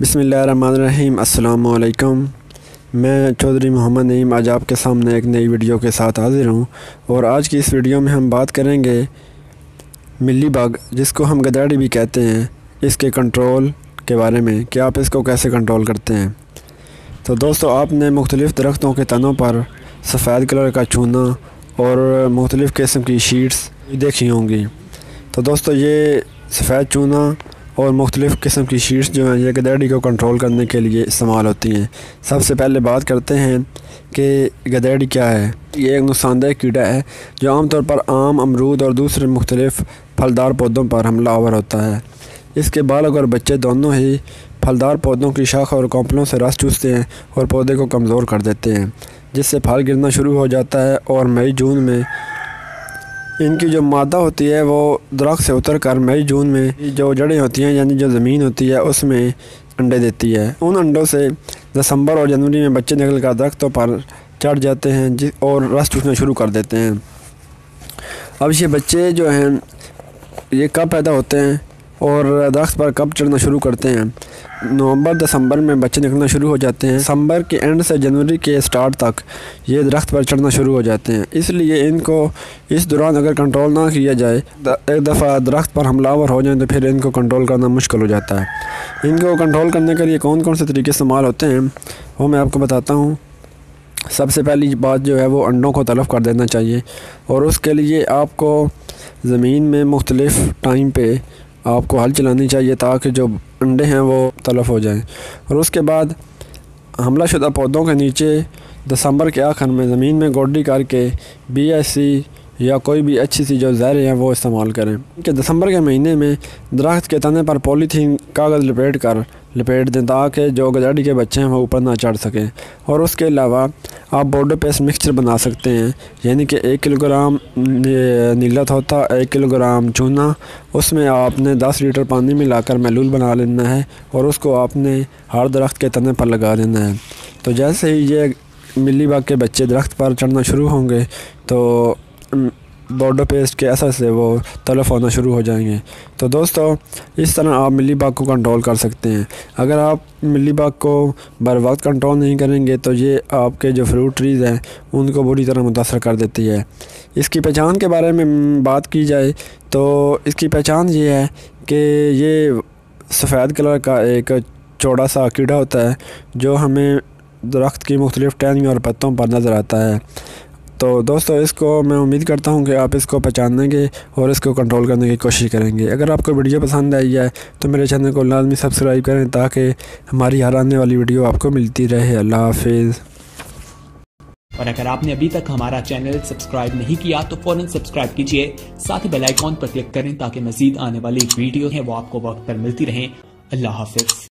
बिस्मिल्लाहिर्रहमानिर्रहीम। अस्सलाम वालेकुम। मैं चौधरी मोहम्मद नईम आज आपके सामने एक नई वीडियो के साथ हाज़िर हूँ और आज की इस वीडियो में हम बात करेंगे मिली बग, जिसको हम गदाड़ी भी कहते हैं, इसके कंट्रोल के बारे में कि आप इसको कैसे कंट्रोल करते हैं। तो दोस्तों, आपने मुख्तलिफ़ दरख्तों के तनों पर सफ़ेद कलर का चूना और मुख्तलिफ़ किस्म की शीट्स देखी होंगी। तो दोस्तों, ये सफ़ेद चूना और मुख्तलिफ़ किस्म की शीट्स जो हैं ये गधेड़ी को कंट्रोल करने के लिए इस्तेमाल होती हैं। सबसे पहले बात करते हैं कि गधेड़ी क्या है। ये एक नुकसानदेह कीड़ा है जो आमतौर पर आम, अमरूद और दूसरे मुख्तलिफ़ फलदार पौधों पर हमलावर होता है। इसके बालग और बच्चे दोनों ही फलदार पौधों की शाख और कॉम्पलों से रस चूसते हैं और पौधे को कमज़ोर कर देते हैं, जिससे फल गिरना शुरू हो जाता है और मई जून में इनकी जो मादा होती है वो दरख्त से उतर कर मई जून में जो जड़ें होती हैं यानी जो ज़मीन होती है उसमें अंडे देती है। उन अंडों से दिसंबर और जनवरी में बच्चे निकल कर दरख्तों पर चढ़ जाते हैं और रस चूसना शुरू कर देते हैं। अब ये बच्चे जो हैं ये कब पैदा होते हैं और दरख्त पर कब चढ़ना शुरू करते हैं? नवंबर दिसंबर में बच्चे निकलना शुरू हो जाते हैं। दिसंबर के एंड से जनवरी के स्टार्ट तक ये दरख्त पर चढ़ना शुरू हो जाते हैं। इसलिए इनको इस दौरान अगर कंट्रोल ना किया जाए, एक दफ़ा दरख्त पर हमलावर हो जाए तो फिर इनको कंट्रोल करना मुश्किल हो जाता है। इनको कंट्रोल करने के लिए कौन कौन से तरीके इस्तेमाल होते हैं वो मैं आपको बताता हूँ। सबसे पहली बात जो है वो अंडों को तलफ़ कर देना चाहिए और उसके लिए आपको ज़मीन में मुख्तलिफ़ टाइम पे आपको हल चलानी चाहिए ताकि जो अंडे हैं वो तलफ़ हो जाएं। और उसके बाद हमला शुदा पौधों के नीचे दिसंबर के आखिर में ज़मीन में गोड्डी करके BSC या कोई भी अच्छी सी जो जहर हैं वो इस्तेमाल करें कि दिसंबर के महीने में दरख्त के तने पर पॉलीथीन कागज़ लपेट दें ताकि जो गधेड़ी के बच्चे हैं वो ऊपर ना चढ़ सकें। और उसके अलावा आप बोडो पेस्ट मिक्सचर बना सकते हैं, यानी कि 1 किलोग्राम नीला तोता, 1 किलोग्राम चूना, उसमें आपने 10 लीटर पानी मिलाकर महलूल बना लेना है और उसको आपने हर दरख्त के तने पर लगा देना है। तो जैसे ही ये मिली बग के बच्चे दरख्त पर चढ़ना शुरू होंगे तो बोडो पेस्ट के असर से वो तलफ़ होना शुरू हो जाएंगे। तो दोस्तों, इस तरह आप मिली बग को कंट्रोल कर सकते हैं। अगर आप मिली बग को बर वक्त कंट्रोल नहीं करेंगे तो ये आपके जो फ्रूट ट्रीज़ हैं उनको बुरी तरह मुतासर कर देती है। इसकी पहचान के बारे में बात की जाए तो इसकी पहचान ये है कि ये सफ़ेद कलर का एक चौड़ा सा कीड़ा होता है जो हमें दरख्त की मुख्तलिफ़ टहनियों और पत्तों पर नज़र आता है। तो दोस्तों, इसको मैं उम्मीद करता हूँ कि आप इसको पहचानेंगे और इसको कंट्रोल करने की कोशिश करेंगे। अगर आपको वीडियो पसंद आई है तो मेरे चैनल को लाजमी सब्सक्राइब करें ताकि हमारी हर आने वाली वीडियो आपको मिलती रहे। अल्लाह हाफिज़। और अगर आपने अभी तक हमारा चैनल सब्सक्राइब नहीं किया तो फौरन सब्सक्राइब कीजिए, साथ ही बेल आइकॉन पर क्लिक करें ताकि मजीद आने वाली वीडियो है वो आपको वक्त पर मिलती रहें। अल्लाह हाफिज़।